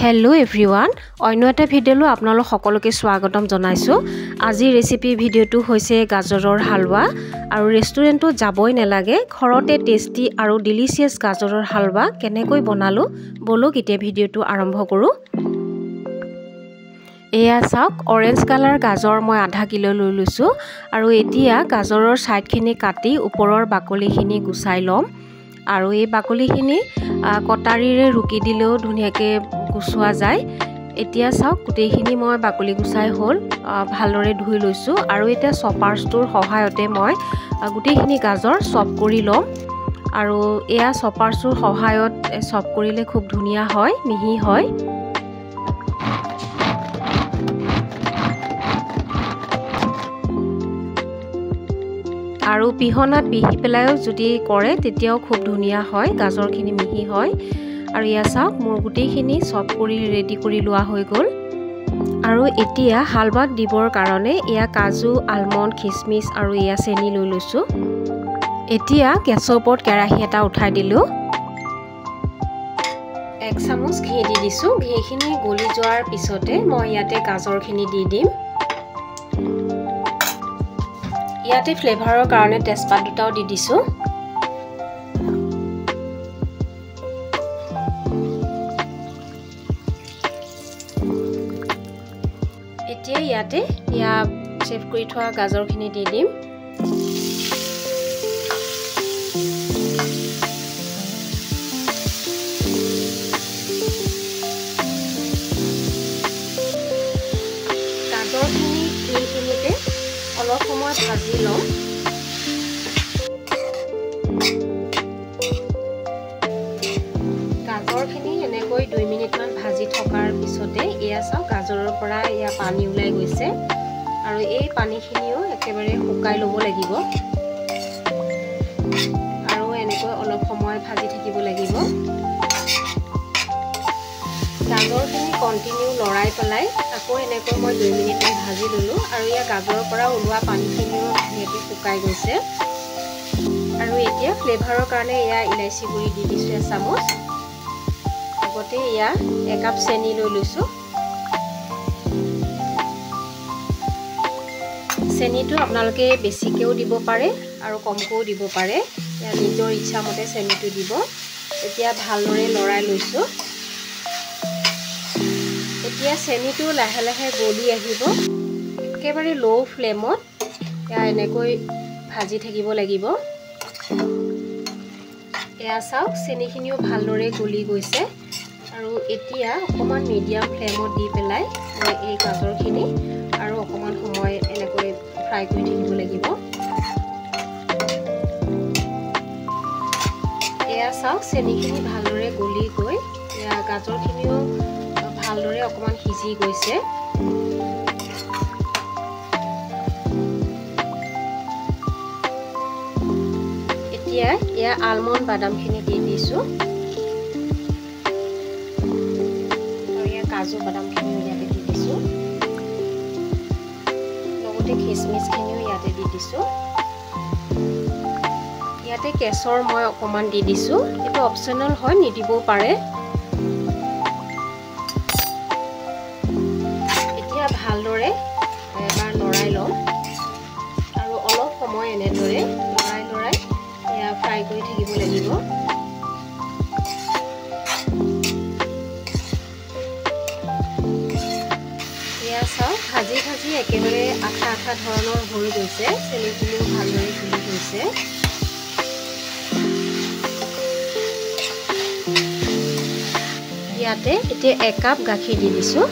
Hello everyone अन्य এটা ভিডিওলৈ আপোনালোক সকলোকে স্বাগতম জনাইছো। আজি ৰেচিপি ভিডিওটো হৈছে গাজৰৰ হালৱা আৰু ৰেষ্টুৰেণ্টত যাবই নালাগে ঘৰতে টেস্টি আৰু ডিলিশিয়াস গাজৰৰ হালৱা কেনেকৈ বনালো বলক এতিয়া ভিডিওটো আৰম্ভ কৰো। এয়া চাওক অৰেঞ্জ কালাৰ গাজৰ মই আধা কিলো লৈ লৈছো আৰু এতিয়া গাজৰৰ সাইডখিনি কাটি ওপৰৰ বাকলিখিনি গুছাই লম আৰু এই বাকলিখিনি কটাৰীৰে ৰুকি দিলেও ধুনিয়াকে গুছুৱা যায়। এতিয়া চাওক গুটেইখিনি মই বাকলি গুছাই হল ভালদৰে ধুই লৈছো আৰু এতিয়া চপাৰছটোৰ সহায়তে মই গুটেইখিনি গাজৰ চপ কৰি লম আৰু এয়া চপাৰছটোৰ সহায়ত চপ কৰিলে খুব ধুনিয়া হয় মিহি হয়। আৰু পিহনাত পিহি পেলাইও যদি কৰে তেতিয়াও খুব ধুনিয়া হয় গাজৰখিনি মিহি হয়। আৰু ইয়া চাওক মোৰ গুটেইখিনি চপ কৰি ৰেডি কৰি লোৱা হৈ গ'ল আৰু এতিয়া হালৱাত দিবৰ কাৰণে এয়া কাজু আলমণ্ড খিচমিচ আৰু এয়া চেনি লৈ লৈছো। এতিয়া গেছৰ ওপৰত কেৰাহী এটা উঠাই দিলো, 1 চামুচ ঘি দি দিছো। ঘিখিনি গলি যোৱাৰ পিছতে মই ইয়াতে গাজৰখিনি দি দিম। ইয়াতে ফ্লেভাৰৰ কাৰণে তেজপাত দুটাও দি দিছো। এতিয়া ইয়াতে চেভ কৰি থোৱা গাজৰখিনি দি দিম। গাজৰখিনি ঘিখিনিতে অলপ সময় ভাজি লম। গাজৰখিনি এনেকৈ 2 মিনিটমান ভাজি থকাৰ পিছতে এয়া চাওক গাজৰৰ পৰা এয়া পানী ওলাই গৈছে আৰু এই পানীখিনিও একেবাৰে শুকাই ল'ব লাগিব আৰু এনেকৈ অলপ সময় ভাজি থাকিব লাগিব। গাজৰখিনি কণ্টিনিউ লৰাই পেলাই আকৌ এনেকৈ মই 2 মিনিটমান ভাজি ললো আৰু ইয়া গাজৰৰ পৰা ওলোৱা পানীখিনিও ধুনীয়াকৈ শুকাই গৈছে আৰু এতিয়া ফ্লেভাৰৰ কাৰণে এয়া ইলাইচি গুড়ি দি দিছো 1 চামুচ। আগতে এয়া 1 কাপ চেনি লৈ লৈছো। চেনিটো আপোনালোকে বেছিকেও দিব পাৰে আৰু কমকৈও দিব পাৰে, ইয়া নিজৰ ইচ্ছা মতে চেনিটো দিব। এতিয়া ভালদৰে লৰাই লৈছো। এতিয়া চেনিটো লাহে লাহে গলি আহিব, একেবাৰে লো ফ্লেমত এনেকৈ ভাজি থাকিব লাগিব। এয়া চাওক চেনিখিনিও ভালদৰে গলি গৈছে আৰু এতিয়া অকমান মিডিয়াম ফ্লেমত দি পেলাই মই এই গাজৰখিনি আৰু অকমান সময় এনেকৈ ফ্ৰাই কৰি থাকিব লাগিব। এয়া চাওক চেনিখিনি ভালদৰে গলি গৈ এয়া গাজৰখিনিও ভালদৰে অকমান সিজি গৈছে। এতিয়া এয়া আলমণ্ড বাদামখিনি দি দিছো আৰু এয়া কাজু বাদামখিনিও ইয়াতে দি দিছো, লগতে খিচমিচখিনিও ইয়াতে দি দিছো। ইয়াতে কেশৰ মই অকমান দি দিছো, এইটো অপচনেল হয় নিদিবও পাৰে। এতিয়া ভালদৰে এবাৰ লৰাই লম আৰু অলপ সময় এনেদৰে লৰাই লৰাই এয়া ফ্ৰাই কৰি থাকিব লাগিব। এয়া চাওক ভাজি ভাজি একেবাৰে আঠা আঠা ধৰণৰ হৈ গৈছে, চেনিখিনিও ভালদৰে ফুলি গৈছে। ইয়াতে এতিয়া 1 কাপ গাখীৰ দি দিছো।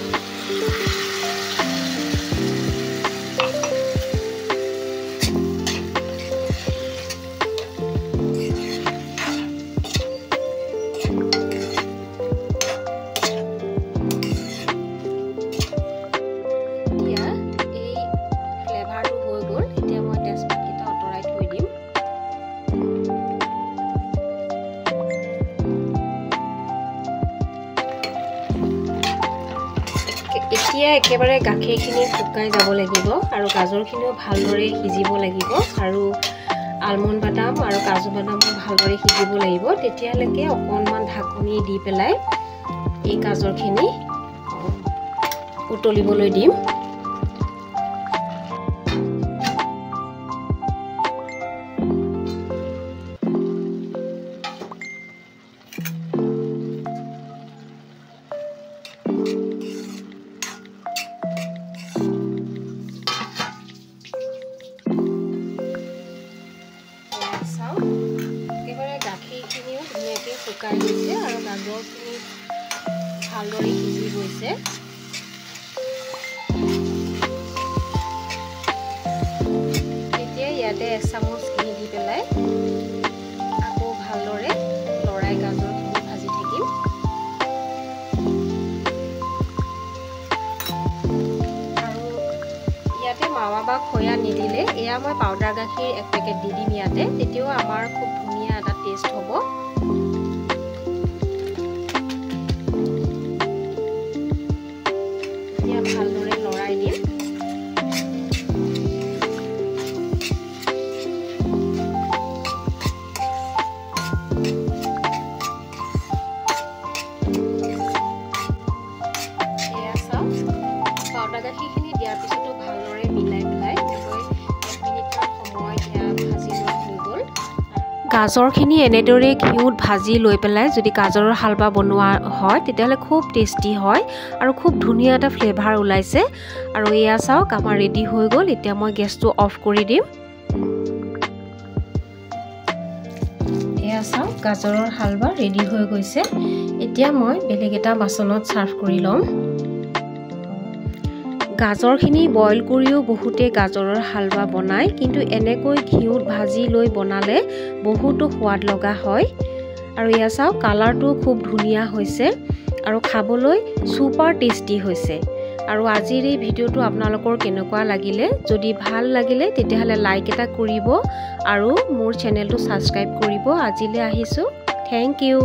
এতিয়া একেবাৰে গাখীৰখিনি শুকাই যাব লাগিব আৰু গাজৰখিনিও ভালদৰে সিজিব লাগিব আৰু আলমণ্ড বাদাম আৰু কাজু বাদামো ভালদৰে সিজিব লাগিব। তেতিয়ালৈকে অকণমান ঢাকনি দি পেলাই এই গাজৰখিনি উতলিবলৈ দিম। গাখীৰখিনিও ধুনীয়াকৈ শুকাই গৈছে আৰু গাজৰখিনি ভালদৰে সিজি গৈছে। এতিয়া ইয়াতে 1 চামুচ ঘি দি পেলাই আকৌ ভালদৰে লৰাই গাজৰখিনি ভাজি থাকিম। আৰু ইয়াতে মাৱা বা খয়া নিদিলে এয়া মই পাউডাৰ গাখীৰ 1 পেকেট দি দিম ইয়াতে, তেতিয়াও আমাৰ খুব ধুনীয়া এটা টেষ্ট হ'ব। এতিয়া ভালদৰে লৰাই দিম। এয়া চাওক, পাউডাৰ গাখীৰখিনি দিয়াৰ পিছতো ভালদৰে মিলাই পেলাই 1 মিনিটমান সময় এয়া ভাজি লোৱা হৈ গ'ল। গাজৰখিনি এনেদৰে ঘিউত ভাজি লৈ পেলাই যদি গাজৰৰ হালৱা বনোৱা হয় তেতিয়াহ'লে খুব টেষ্টি হয় আৰু খুব ধুনীয়া এটা ফ্লেভাৰ ওলাইছে। আৰু এয়া চাওক আমাৰ ৰেডি হৈ গ'ল। এতিয়া মই গেছটো অফ কৰি দিম। এয়া চাওক গাজৰৰ হালৱা ৰেডি হৈ গৈছে। এতিয়া মই বেলেগ এটা বাচনত ছাৰ্ভ কৰি ল'ম। গাজৰখিনি বইল কৰিও বহুতে গাজৰৰ হালৱা বনায়, কিন্তু এনেকৈ ঘিউত ভাজি লৈ বনালে বহুতো সোৱাদ লগা হয়। আৰু এয়া চাওক কালাৰটো খুব ধুনীয়া হৈছে আৰু খাবলৈ ছুপাৰ টেষ্টি হৈছে। আৰু আজিৰ এই ভিডিঅ'টো আপোনালোকৰ কেনেকুৱা লাগিলে, যদি ভাল লাগিলে তেতিয়াহ'লে লাইক এটা কৰিব আৰু মোৰ চেনেলটো ছাবস্ক্ৰাইব কৰিব। আজিলৈ আহিছোঁ, থেংক ইউ।